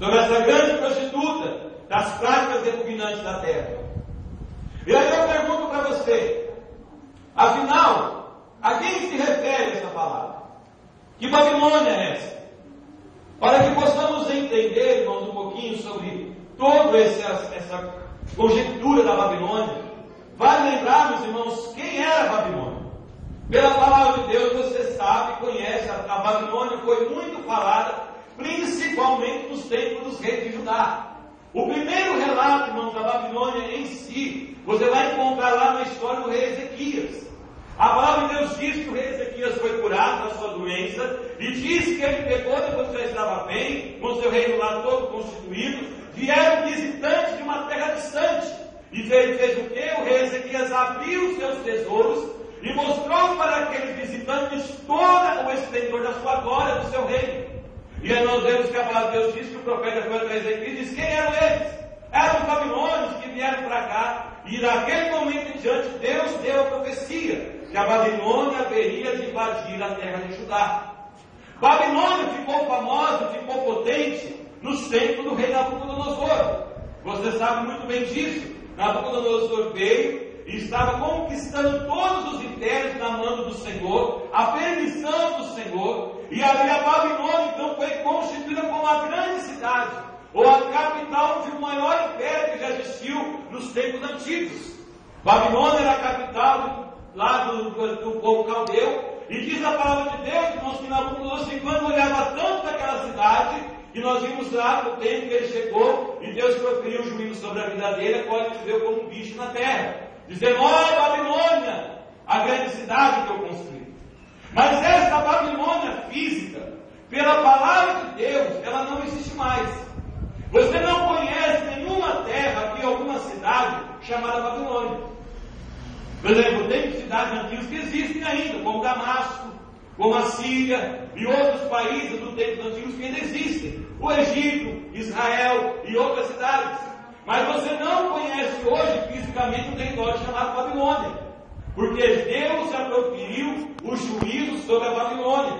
sobre essa grande prostituta das práticas repugnantes da terra. E aí eu pergunto para você, afinal, a quem se refere essa palavra? Que Babilônia é essa? Para que possamos entender, irmãos, um pouquinho sobre toda essa conjectura da Babilônia, vale lembrarmos, irmãos, quem era a Babilônia. Pela palavra de Deus, você sabe, conhece, a Babilônia foi muito falada, principalmente nos tempos dos reis de Judá. O primeiro relato, irmãos, da Babilônia em si, você vai encontrar lá na história do rei Ezequias. A palavra de Deus diz que o rei Ezequias foi curado da sua doença, e diz que ele pegou, depois que já estava bem, com seu reino lá todo constituído, vieram visitantes de uma terra distante. E fez o quê? O rei Ezequias abriu os seus tesouros e mostrou para aqueles visitantes todo o esplendor da sua glória, do seu reino. E aí nós vemos que a palavra de Deus diz que o profeta foi para Ezequias e diz: quem eram eles? Eram os babilônios que vieram para cá. E naquele momento em diante, Deus deu a profecia que a Babilônia haveria de invadir a terra de Judá. Babilônia ficou famosa, ficou potente nos tempos do rei Nabucodonosor. Você sabe muito bem disso. Nabucodonosor veio e estava conquistando todos os impérios na mão do Senhor, a permissão do Senhor, e ali a Babilônia então foi constituída como uma grande cidade, ou a capital de um maior império que já existiu nos tempos antigos. Babilônia era a capital lá do povo caldeu, e diz a palavra de Deus, irmãos, que Nabucodonosor, quando olhava tanto daquela cidade, e nós vimos lá no tempo que ele chegou, e Deus proferiu o juízo sobre a vida dele, a qual ele viveu como um bicho na terra, dizendo: ó Babilônia, a grande cidade que eu construí. Mas essa Babilônia física, pela palavra de Deus, ela não existe mais. Você não conhece nenhuma terra aqui, alguma cidade chamada Babilônia. Por exemplo, tem cidades antigas que existem ainda, como Damasco, como a Síria e outros países do tempo antigos que ainda existem. O Egito, Israel e outras cidades. Mas você não conhece hoje fisicamente um território chamado Babilônia, porque Deus já proferiu o juízo sobre a Babilônia.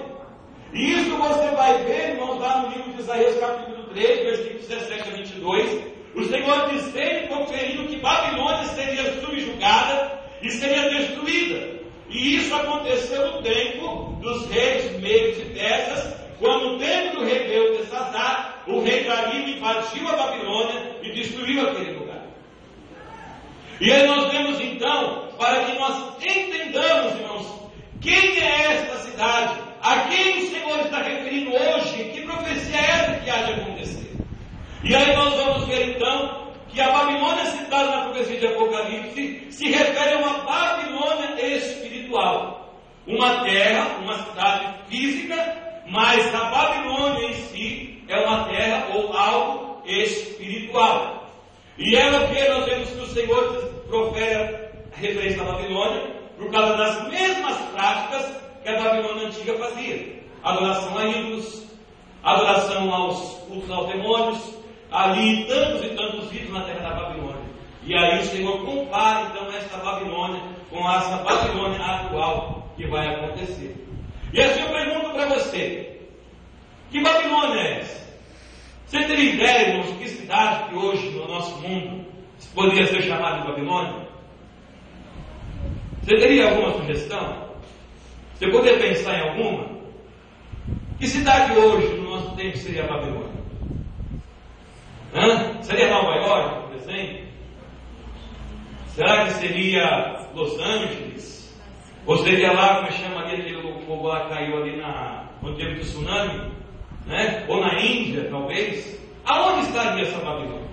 E isso você vai ver, irmãos, lá no livro de Isaías, capítulo 3, versículos 17 a 22, o Senhor dizendo e conferindo que Babilônia seria subjugada e seria destruída. E isso aconteceu no tempo dos reis medos e persas, quando no tempo do rei Beltesazar, o rei Dario invadiu a Babilônia e destruiu aquele lugar. E aí nós vemos então, para que nós entendamos, irmãos, quem é esta cidade, a quem o Senhor está referindo hoje, que profecia é essa que há de acontecer. E aí nós vamos ver então que a Babilônia citada na profecia de Apocalipse se refere a uma Babilônia espiritual, uma terra, uma cidade física, mas a Babilônia em si é uma terra ou algo espiritual. E é o que nós vemos que o Senhor profere a referência à Babilônia, por causa das mesmas práticas que a Babilônia antiga fazia: adoração a ídolos, adoração aos cultos aos demônios, ali tantos e tantos ídolos na terra da Babilônia. E aí o Senhor compara então essa Babilônia com essa Babilônia atual que vai acontecer. E assim eu pergunto para você: que Babilônia é essa? Você teria ideia, irmãos, de que cidade que hoje no nosso mundo poderia ser chamada de Babilônia? Você teria alguma sugestão? Você poderia pensar em alguma? Que cidade hoje no nosso tempo seria Babilônia? Seria Nova York, por exemplo? Será que seria Los Angeles? Ou seria lá, como chama ali, aquele povo lá caiu ali no tempo do tsunami? Né? Ou na Índia, talvez? Aonde estaria essa Babilônia?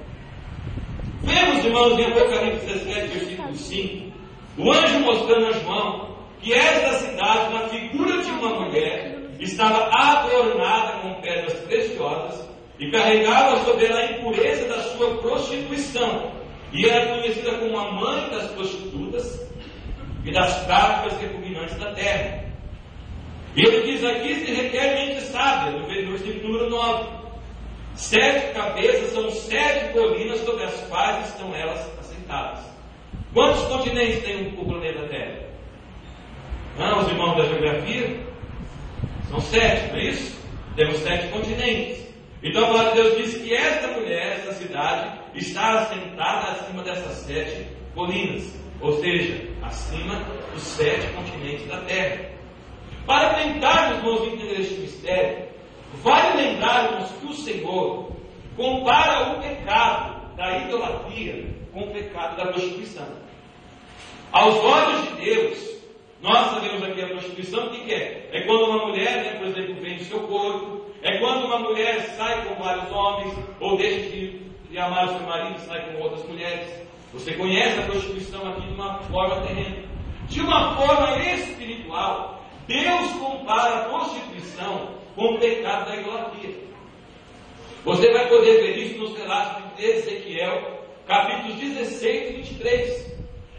Vemos, irmãos, em Apocalipse 17, versículo 5, o anjo mostrando a João que esta cidade, na figura de uma mulher, estava adornada com pedras preciosas e carregava sobre ela a impureza da sua prostituição, e era conhecida como a mãe das prostitutas e das práticas repugnantes da terra. E ele diz aqui: se requer mente sábia, no versículo número 9. 7 cabeças são 7 colinas sobre as quais estão elas assentadas. Quantos continentes tem o planeta Terra? Os irmãos da geografia? São 7, não é isso? Temos 7 continentes. Então a palavra de Deus diz que esta mulher, esta cidade, está assentada acima dessas 7 colinas, ou seja, acima dos 7 continentes da terra. Para tentarmos, irmãos, entender este mistério, vale lembrarmos que o Senhor compara o pecado da idolatria com o pecado da prostituição. Aos olhos de Deus, nós sabemos aqui a prostituição, o que é? É quando uma mulher, por exemplo, vende o seu corpo, é quando uma mulher sai com vários homens, ou deixa de amar o seu marido e sai com outras mulheres. Você conhece a prostituição aqui de uma forma terrena. De uma forma espiritual, Deus compara a prostituição com o pecado da idolatria. Você vai poder ver isso nos relatos de Ezequiel, capítulos 16 e 23.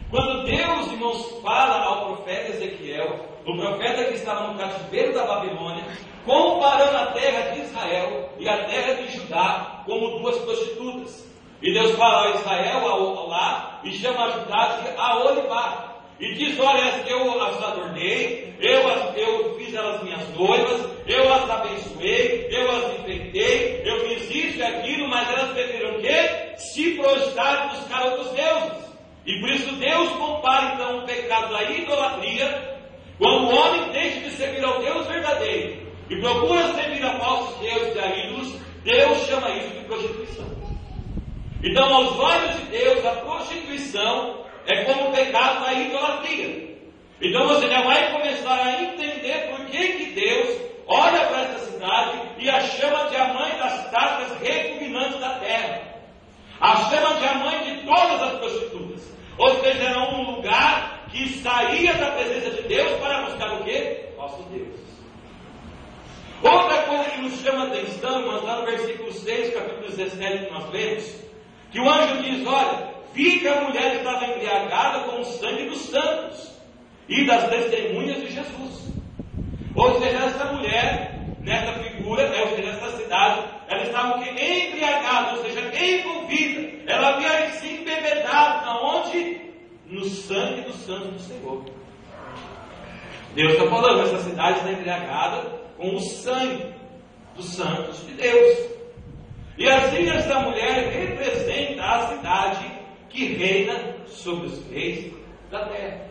Quando Deus, irmãos, fala ao profeta Ezequiel, o profeta que estava no cativeiro da Babilônia, comparando a terra de Israel e a terra de Judá como 2 prostitutas. E Deus fala a Israel ao lá e chama a Judá de Aholibá. E diz: olha, eu as adornei, eu fiz elas minhas noivas, eu as abençoei, eu as enfeitei, eu fiz isso e aquilo, mas elas preferiram o quê? Se prostrar e buscar outros deuses. E por isso Deus compara então o pecado da idolatria, quando o homem deixa de servir ao Deus verdadeiro e procura servir a falsos deuses e a ídolos, Deus chama isso de prostituição. Então, aos olhos de Deus, a prostituição é como o pecado da idolatria. Então você já vai começar a entender por que Deus olha para essa cidade e a chama de a mãe das taças repugnantes da terra. A chama de a mãe de todas as prostitutas. Ou seja, era um lugar que saía da presença de Deus para buscar o quê? Falsos deuses. Outra coisa que nos chama a atenção, mas lá no versículo 6, capítulo 17, que nós lemos, que o anjo diz: olha, vi que a mulher estava embriagada com o sangue dos santos e das testemunhas de Jesus. Ou seja, essa mulher, nessa figura, ou seja, essa cidade, ela estava embriagada, ou seja, envolvida. Ela havia se embebedado, aonde? No sangue dos santos do Senhor. Deus está falando, essa cidade está embriagada com o sangue dos santos de Deus. E assim essa mulher representa a cidade que reina sobre os reis da terra.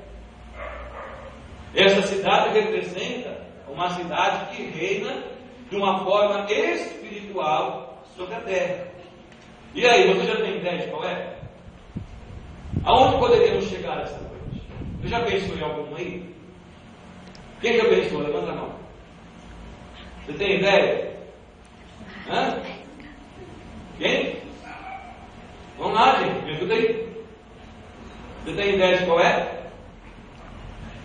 Essa cidade representa uma cidade que reina de uma forma espiritual sobre a terra. E aí, você já tem ideia de qual é? Aonde poderíamos chegar essa noite? Você já pensou em algum aí? Quem já pensou? Levanta a mão. Você tem ideia? Hã? Quem? Vamos lá, gente, me ajuda aí. Você tem ideia de qual é?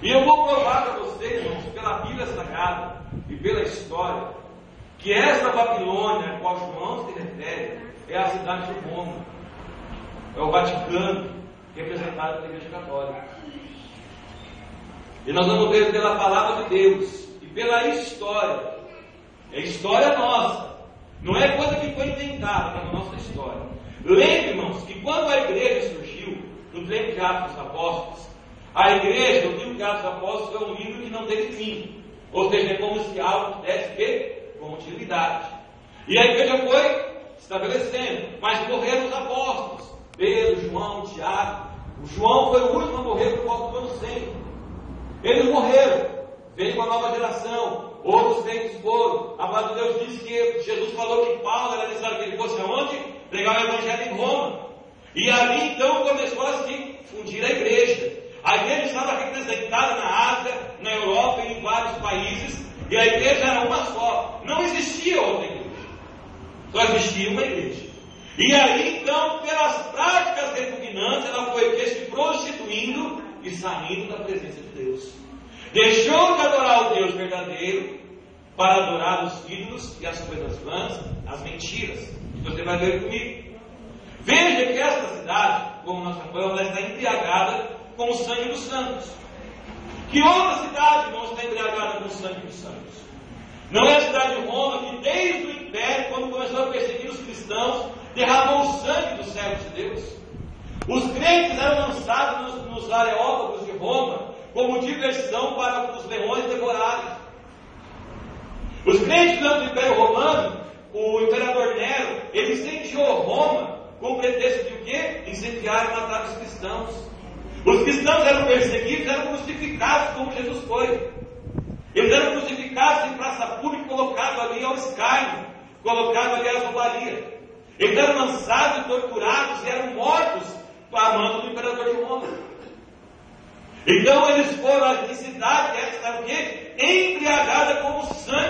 E eu vou provar para vocês, irmãos, pela Bíblia Sagrada e pela história, que essa Babilônia a qual João se refere é a cidade de Roma, é o Vaticano, representado pela Igreja Católica. E nós vamos ver pela palavra de Deus e pela história. É história nossa. Não é coisa que foi inventada, é na nossa história. Lembre, irmãos, que quando a igreja surgiu, no tempo de Atos dos Apóstolos, a igreja, o livro de Atos dos Apóstolos, foi um livro que não teve fim. Ou seja, é como se algo tivesse continuidade. E a igreja foi estabelecendo, mas morreram os apóstolos. Pedro, João, Tiago. O João foi o último a morrer por volta do ano 100. Eles morreram. Veio uma nova geração. Outros crentes foram. A palavra de Deus diz que Jesus falou que Paulo era necessário que ele fosse aonde? Pregar o evangelho em Roma. E ali então começou a se fundir a igreja. A igreja estava representada na Ásia, na Europa e em vários países. E a igreja era uma só. Não existia outra igreja. Só existia uma igreja. E aí então, pelas práticas repugnantes, ela foi se prostituindo e saindo da presença de Deus. Deixou de adorar o Deus verdadeiro para adorar os ídolos e as coisas vãs, as mentiras. Você vai ver comigo. Veja que esta cidade, como nós falamos, ela está embriagada com o sangue dos santos. Que outra cidade não está embriagada com o sangue dos santos? Não é a cidade de Roma que desde o Império, quando começou a perseguir os cristãos, derramou o sangue dos servos de Deus? Os crentes eram lançados nos areópagos de Roma como diversão para os leões devorarem. Os crentes do Império Romano, o imperador Nero, ele incendiou Roma com o pretexto de o quê? Incendiar e matar os cristãos. Os cristãos eram perseguidos, eram crucificados como Jesus foi. Eles eram crucificados em praça pública, colocados ali ao escárnio, colocados ali à zombaria. Eles eram lançados e torturados e eram mortos a mando do imperador de Roma. Então eles foram à cidade, essa sabe o quê? Embriagada com o sangue